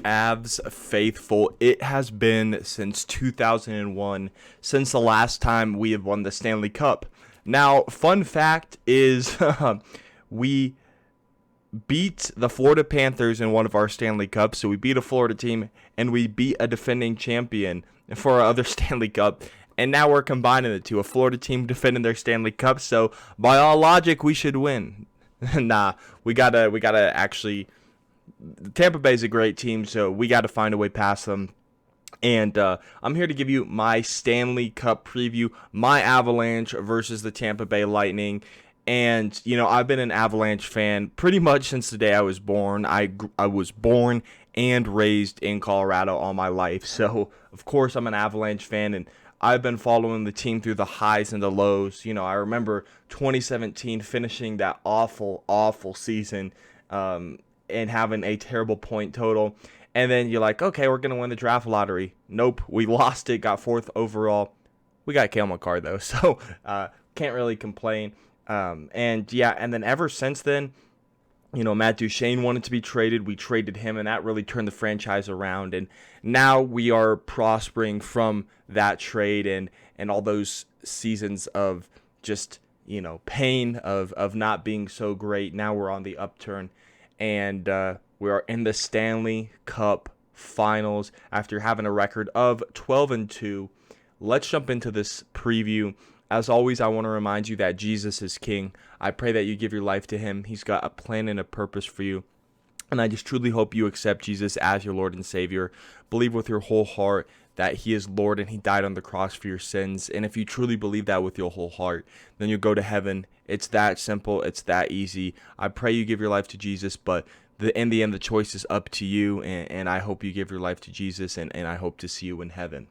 Avs faithful, it has been since 2001, since the last time we have won the Stanley Cup. Now, fun fact is we beat the Florida Panthers in one of our Stanley Cups. So we beat a Florida team and we beat a defending champion for our other Stanley Cup. And now we're combining the two, a Florida team defending their Stanley Cup. So by all logic, we should win. Nah, we gotta actually. Tampa Bay is a great team, so we got to find a way past them. And I'm here to give you my Stanley Cup preview, my Avalanche versus the Tampa Bay Lightning. And, I've been an Avalanche fan pretty much since the day I was born. I was born and raised in Colorado all my life. So, of course, I'm an Avalanche fan, and I've been following the team through the highs and the lows. I remember 2017 finishing that awful, awful season. And having a terrible point total. And then you're like, okay, we're going to win the draft lottery. Nope, we lost it, got 4th overall. We got Cale Makar, though, so can't really complain. And then ever since then, Matt Duchene wanted to be traded. We traded him, and that really turned the franchise around. And now we are prospering from that trade and all those seasons of just, pain of not being so great. Now we're on the upturn. And we are in the Stanley Cup Finals after having a record of 12-2. Let's jump into this preview. As always, I want to remind you that Jesus is King. I pray that you give your life to him. He's got a plan and a purpose for you. And I just truly hope you accept Jesus as your Lord and Savior. Believe with your whole heart that he is Lord and he died on the cross for your sins. And if you truly believe that with your whole heart, then you'll go to heaven. It's that simple. It's that easy. I pray you give your life to Jesus, but in the end, the choice is up to you. And I hope you give your life to Jesus, and I hope to see you in heaven.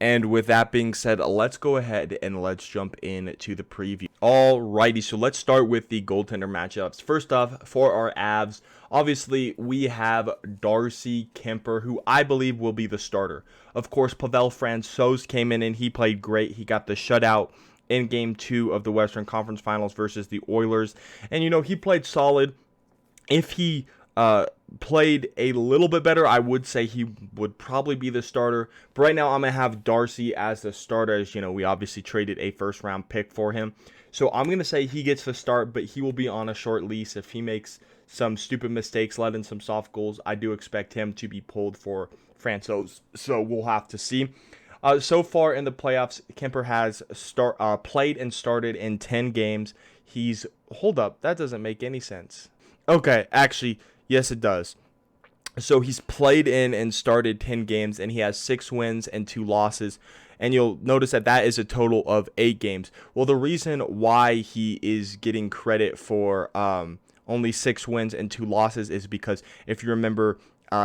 And with that being said, let's go ahead and let's jump into the preview. Alrighty, so let's start with the goaltender matchups. First off, for our Avs, obviously we have Darcy, Kuemper, who I believe will be the starter. Of course, Pavel Francouz came in and he played great. He got the shutout in Game 2 of the Western Conference Finals versus the Oilers. And, he played solid. If he played a little bit better, I would say he would probably be the starter. But right now, I'm going to have Darcy as the starter. As we obviously traded a first-round pick for him. So I'm going to say he gets the start, but he will be on a short lease. If he makes some stupid mistakes, let in some soft goals, I do expect him to be pulled for Francouz. So we'll have to see. So far in the playoffs, Kuemper has played and started in 10 games. Hold up, that doesn't make any sense. Okay, actually, yes it does. So he's played in and started 10 games, and he has 6 wins and 2 losses. And you'll notice that is a total of 8 games. Well, the reason why he is getting credit for only 6 wins and 2 losses is because, if you remember,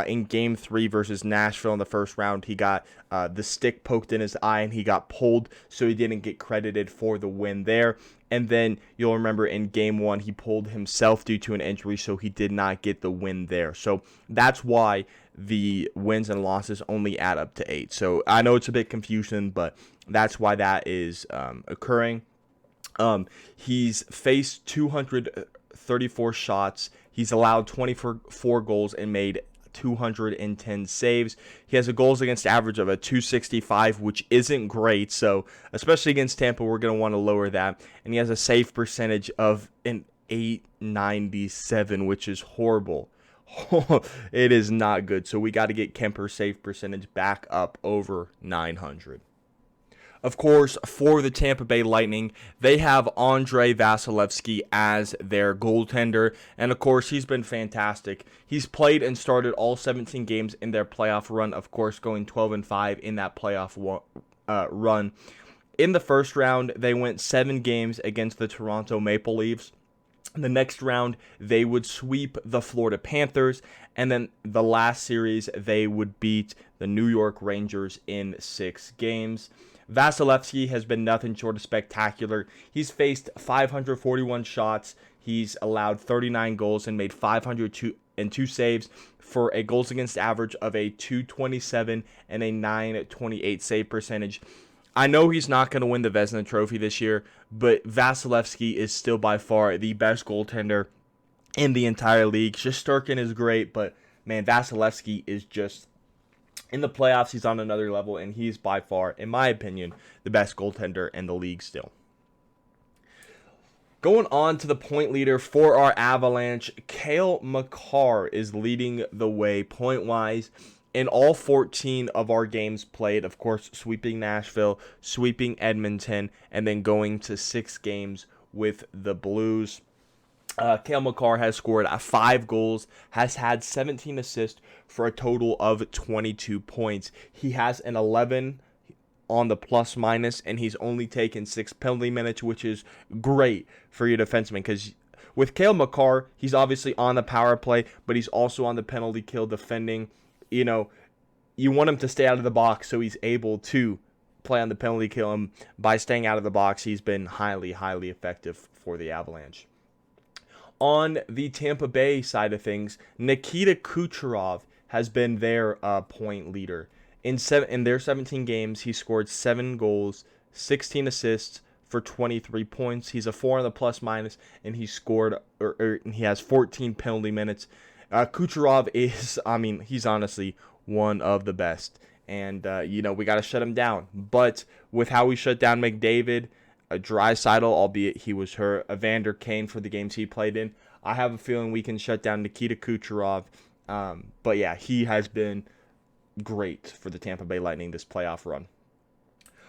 in Game 3 versus Nashville in the first round, he got the stick poked in his eye and he got pulled, so he didn't get credited for the win there. And then you'll remember in Game 1, he pulled himself due to an injury, so he did not get the win there. So that's why the wins and losses only add up to 8. So I know it's a bit confusing, but that's why that is occurring. He's faced 234 shots. He's allowed 24 goals and made 210 saves. He has a goals against average of a 265, which isn't great. So especially against Tampa, we're going to want to lower that. And he has a save percentage of an 897, which is horrible. It is not good. So we got to get Kuemper's save percentage back up over 900. Of course, for the Tampa Bay Lightning, they have Andrei Vasilevskiy as their goaltender, and of course, he's been fantastic. He's played and started all 17 games in their playoff run, of course, going 12-5 in that playoff run. In the first round, they went 7 games against the Toronto Maple Leafs. In the next round, they would sweep the Florida Panthers, and then the last series, they would beat the New York Rangers in 6 games. Vasilevskiy has been nothing short of spectacular. He's faced 541 shots. He's allowed 39 goals and made 502 saves for a goals against average of a 227 and a 928 save percentage. I know he's not going to win the Vezina Trophy this year, but Vasilevskiy is still by far the best goaltender in the entire league. Shesterkin is great, but man, Vasilevskiy is just, in the playoffs, he's on another level, and he's by far, in my opinion, the best goaltender in the league still. Going on to the point leader for our Avalanche, Cale Makar is leading the way point-wise in all 14 of our games played. Of course, sweeping Nashville, sweeping Edmonton, and then going to 6 games with the Blues. Cale Makar has scored 5 goals, has had 17 assists for a total of 22 points. He has an 11 on the plus minus, and he's only taken 6 penalty minutes, which is great for your defenseman, because with Cale Makar, he's obviously on the power play, but he's also on the penalty kill defending. You know, you want him to stay out of the box so he's able to play on the penalty kill, and by staying out of the box, he's been highly, highly effective for the Avalanche. On the Tampa Bay side of things, Nikita Kucherov has been their point leader. In their 17 games, he scored 7 goals, 16 assists for 23 points. He's a 4 on the plus minus, and he he has 14 penalty minutes. Kucherov is, he's honestly one of the best. And, we got to shut him down. But with how we shut down McDavid, Draisaitl, albeit he was hurt, Evander Kane for the games he played in, I have a feeling we can shut down Nikita Kucherov. But yeah, he has been great for the Tampa Bay Lightning this playoff run.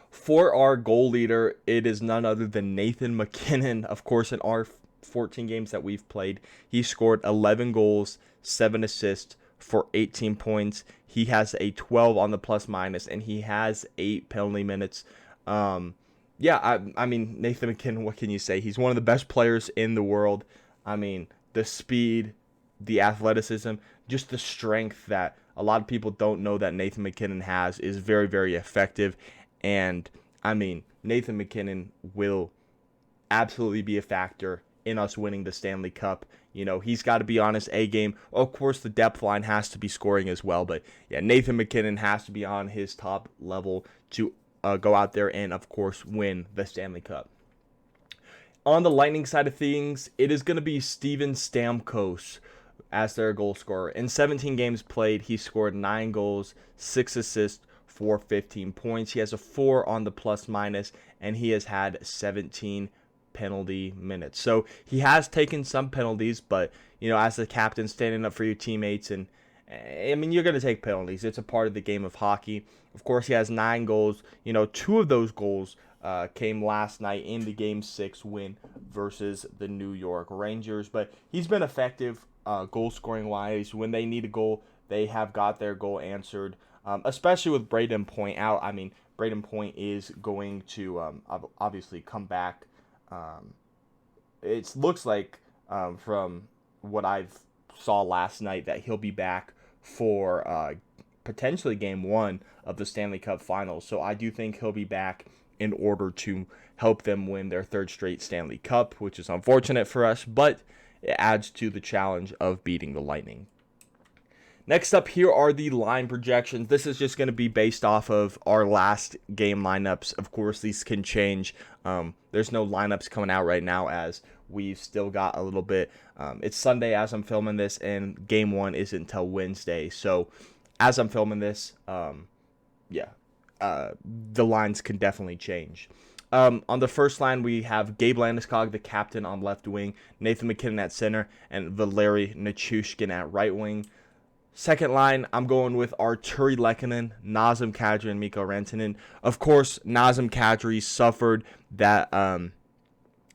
For our goal leader, it is none other than Nathan MacKinnon. Of course, in our 14 games that we've played, he scored 11 goals, 7 assists for 18 points. He has a 12 on the plus minus, and he has 8 penalty minutes. Nathan MacKinnon, what can you say? He's one of the best players in the world. The speed, the athleticism, just the strength that a lot of people don't know that Nathan MacKinnon has is very, very effective. And, Nathan MacKinnon will absolutely be a factor in us winning the Stanley Cup. He's got to be on his A game. Of course, the depth line has to be scoring as well. But, yeah, Nathan MacKinnon has to be on his top level to go out there and, of course, win the Stanley Cup. On the Lightning side of things, it is going to be Steven Stamkos as their goal scorer. In 17 games played, he scored 9 goals, 6 assists for 15 points. He has a 4 on the plus minus, and he has had 17 penalty minutes. So he has taken some penalties, but, as the captain, standing up for your teammates, and you're going to take penalties. It's a part of the game of hockey. Of course, he has 9 goals. 2 of those goals came last night in the Game 6 win versus the New York Rangers. But he's been effective goal scoring wise. When they need a goal, they have got their goal answered, especially with Braden Point out. Braden Point is going to obviously come back. It looks like from what I've saw last night that he'll be back for potentially Game 1 of the Stanley Cup Finals. So I do think he'll be back in order to help them win their 3rd straight Stanley Cup, which is unfortunate for us, but it adds to the challenge of beating the Lightning. Next up, here are the line projections. This is just going to be based off of our last game lineups. Of course, these can change. There's no lineups coming out right now as we've still got a little bit. It's Sunday as I'm filming this, and Game 1 isn't until Wednesday. So as I'm filming this, the lines can definitely change. On the first line, we have Gabe Landeskog, the captain, on left wing, Nathan MacKinnon at center, and Valeri Nichushkin at right wing. Second line, I'm going with Artturi Lehkonen, Nazem Kadri, and Mikko Rantanen. Of course, Nazem Kadri suffered that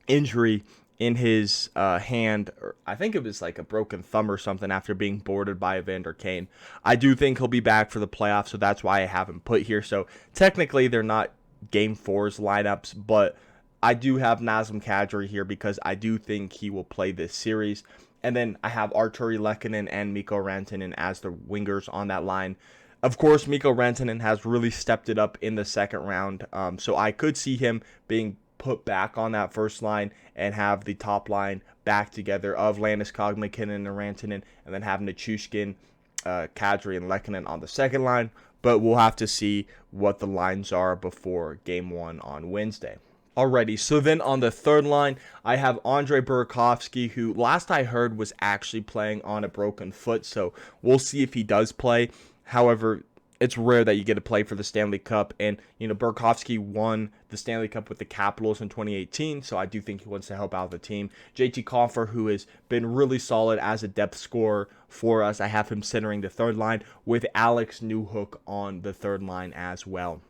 injury in his hand. I think it was like a broken thumb or something after being boarded by Evander Kane. I do think he'll be back for the playoffs, so that's why I have him put here. So technically, they're not Game 4's lineups, but I do have Nazem Kadri here because I do think he will play this series. And then I have Artturi Lehkonen and Mikko Rantanen as the wingers on that line. Of course, Mikko Rantanen has really stepped it up in the second round, so I could see him being put back on that first line and have the top line back together of Landeskog, MacKinnon, and Rantanen, and then have Nichushkin, Kadri, and Lehkonen on the second line. But we'll have to see what the lines are before Game 1 on Wednesday. Alrighty, so then on the third line, I have Andrei Burakovsky, who last I heard was actually playing on a broken foot, so we'll see if he does play. However, it's rare that you get to play for the Stanley Cup, and Burakovsky won the Stanley Cup with the Capitals in 2018, so I do think he wants to help out the team. JT Compher, who has been really solid as a depth scorer for us, I have him centering the third line with Alex Newhook on the third line as well.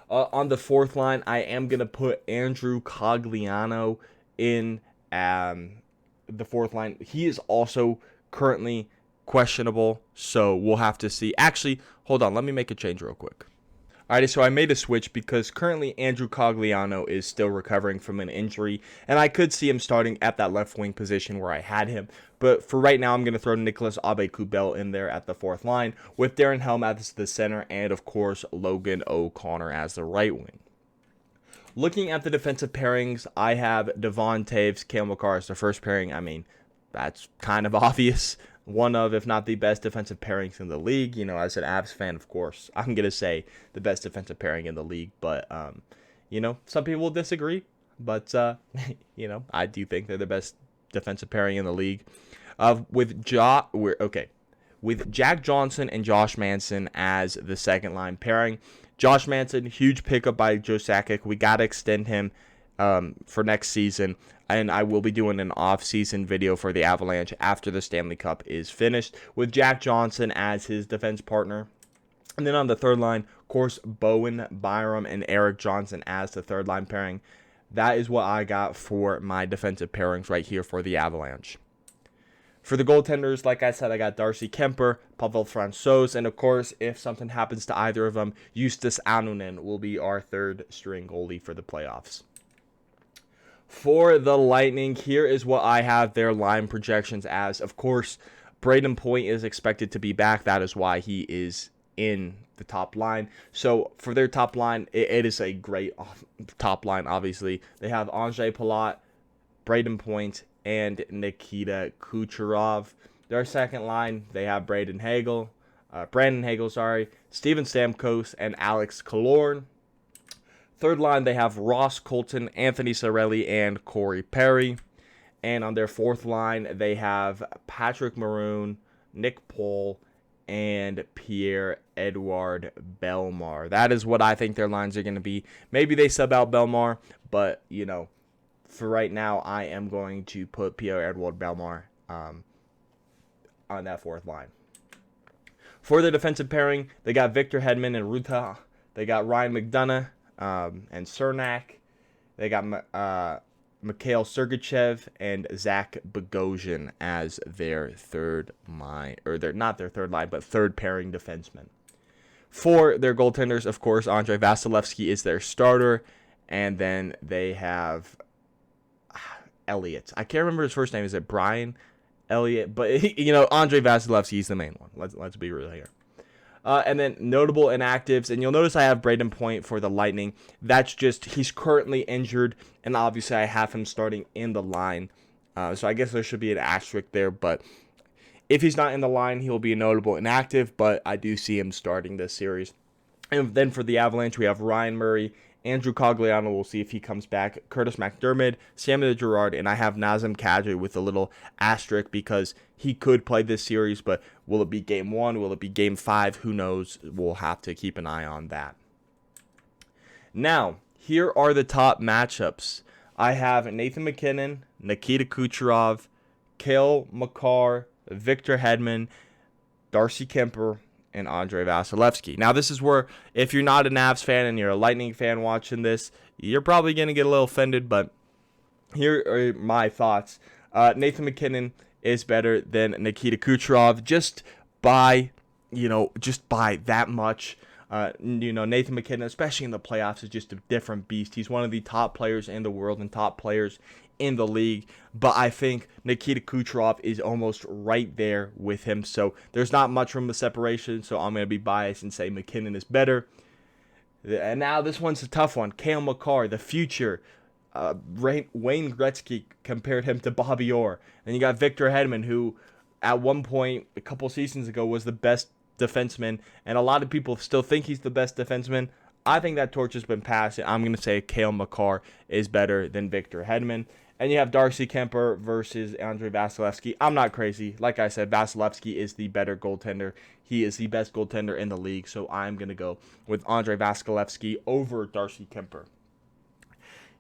On the fourth line, I am going to put Andrew Cogliano in the fourth line. He is also currently questionable, so we'll have to see. Actually, hold on. Let me make a change real quick. Alrighty, so I made a switch because currently Andrew Cogliano is still recovering from an injury, and I could see him starting at that left wing position where I had him. But for right now, I'm going to throw Nicholas Aube-Kubel in there at the fourth line, with Darren Helm as the center, and of course, Logan O'Connor as the right wing. Looking at the defensive pairings, I have Devon Toews, Cale Makar as the first pairing. I mean, that's kind of obvious. One of, if not the best defensive pairings in the league. As an Avs fan, of course, I'm going to say the best defensive pairing in the league. But, some people will disagree. But, I do think they're the best defensive pairing in the league. With Jack Johnson and Josh Manson as the second line pairing. Josh Manson, huge pickup by Joe Sakic. We got to extend him for next season. And I will be doing an off-season video for the Avalanche after the Stanley Cup is finished, with Jack Johnson as his defense partner. And then on the third line, of course, Bowen, Byram, and Eric Johnson as the third line pairing. That is what I got for my defensive pairings right here for the Avalanche. For the goaltenders, like I said, I got Darcy Kuemper, Pavel Francouz, and of course, if something happens to either of them, Justus Annunen will be our third string goalie for the playoffs. For the Lightning, here is what I have their line projections as. Of course, Braden Point is expected to be back. That is why he is in the top line. So for their top line, it is a great top line, obviously. They have Andrei Palat, Braden Point, and Nikita Kucherov. Their second line, they have Brandon Hagel, Steven Stamkos, and Alex Killorn. Third line, they have Ross Colton, Anthony Cirelli, and Corey Perry. And on their fourth line, they have Patrick Maroon, Nick Pohl, and Pierre-Edouard Bellemare. That is what I think their lines are going to be. Maybe they sub out Bellemare, but, for right now, I am going to put Pierre-Edouard Bellemare on that fourth line. For the defensive pairing, they got Victor Hedman and Ruta. They got Ryan McDonough and Cernak. They got Mikhail Sergachev and Zach Bogosian as their third line, or they're not their third line, but third pairing defensemen. For their goaltenders, of course, Andrei Vasilevskiy is their starter, and then they have Elliott. I can't remember his first name. Is it Brian Elliott? But Andrei Vasilevskiy is the main one. Let's be real here. And then notable inactives, and you'll notice I have Braden Point for the Lightning. That's just, he's currently injured, and obviously I have him starting in the line. So I guess there should be an asterisk there, but if he's not in the line, he'll be a notable inactive, but I do see him starting this series. And then for the Avalanche, we have Ryan Murray, Andrew Cogliano, we'll see if he comes back, Curtis McDermott, Samuel Girard, and I have Nazem Kadri with a little asterisk because he could play this series, but will it be game 1? Will it be game 5? Who knows? We'll have to keep an eye on that. Now, here are the top matchups. I have Nathan MacKinnon, Nikita Kucherov, Cale Makar, Victor Hedman, Darcy Kuemper, and Andrei Vasilevskiy. Now, this is where, if you're not an Avs fan and you're a Lightning fan watching this, you're probably going to get a little offended, but here are my thoughts. Nathan MacKinnon is better than Nikita Kucherov just by that much. Nathan MacKinnon, especially in the playoffs, is just a different beast. He's one of the top players in the world and top players in the league, but I think Nikita Kucherov is almost right there with him, so there's not much room of separation, so I'm going to be biased and say MacKinnon is better. And now this one's a tough one. Cale Makar, the future. Wayne Gretzky compared him to Bobby Orr. And you got Victor Hedman, who at one point a couple seasons ago was the best defenseman, and a lot of people still think he's the best defenseman. I think that torch has been passed. I'm going to say Cale Makar is better than Victor Hedman. And you have Darcy Kuemper versus Andrei Vasilevskiy. I'm not crazy. Like I said, Vasilevskiy is the better goaltender. He is the best goaltender in the league. So I'm going to go with Andrei Vasilevskiy over Darcy Kuemper.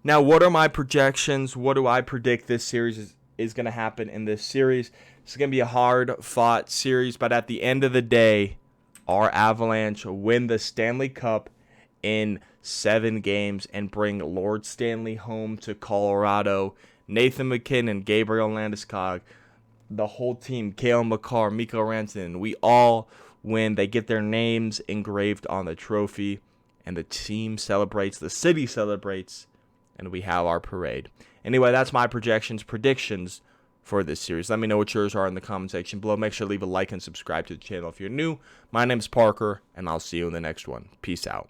Now, what are my projections? What do I predict this series is going to happen in this series? It's going to be a hard-fought series, but at the end of the day, our Avalanche win the Stanley Cup in 7 games and bring Lord Stanley home to Colorado. Nathan MacKinnon, Gabriel Landeskog, the whole team, Cale, Makar, Mikko Rantanen, we all win. They get their names engraved on the trophy, and the team celebrates, the city celebrates, and we have our parade. Anyway, that's my predictions for this series. Let me know what yours are in the comment section below. Make sure to leave a like and subscribe to the channel if you're new. My name's Parker, and I'll see you in the next one. Peace out.